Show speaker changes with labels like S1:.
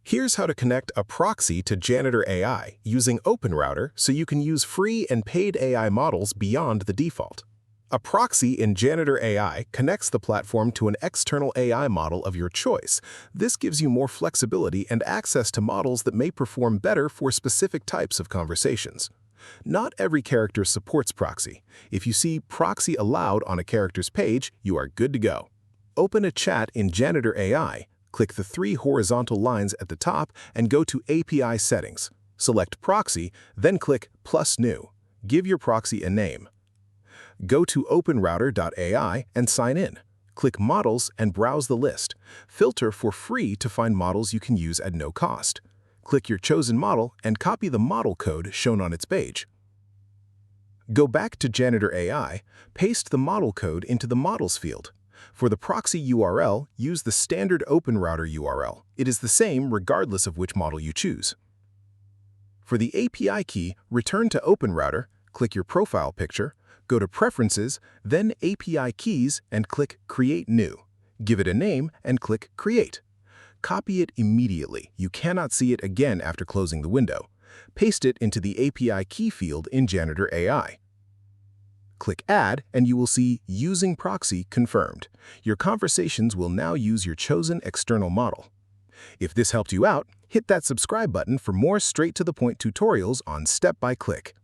S1: Here's how to connect a proxy to Janitor AI using OpenRouter so you can use free and paid AI models beyond the default. A proxy in Janitor AI connects the platform to an external AI model of your choice. This gives you more flexibility and access to models that may perform better for specific types of conversations. Not every character supports proxy. If you see proxy allowed on a character's page, you are good to go. Open a chat in Janitor AI. Click the three horizontal lines at the top and go to API Settings. Select Proxy, then click Plus New. Give your proxy a name. Go to OpenRouter.ai and sign in. Click Models and browse the list. Filter for free to find models you can use at no cost. Click your chosen model and copy the model code shown on its page. Go back to Janitor AI, paste the model code into the Models field. For the proxy URL, use the standard OpenRouter URL. It is the same regardless of which model you choose. For the API key, return to OpenRouter, click your profile picture, go to Preferences, then API Keys and click Create New. Give it a name and click Create. Copy it immediately. You cannot see it again after closing the window. Paste it into the API key field in Janitor AI. Click Add and you will see Using Proxy confirmed. Your conversations will now use your chosen external model. If this helped you out, hit that subscribe button for more straight-to-the-point tutorials on step-by-click.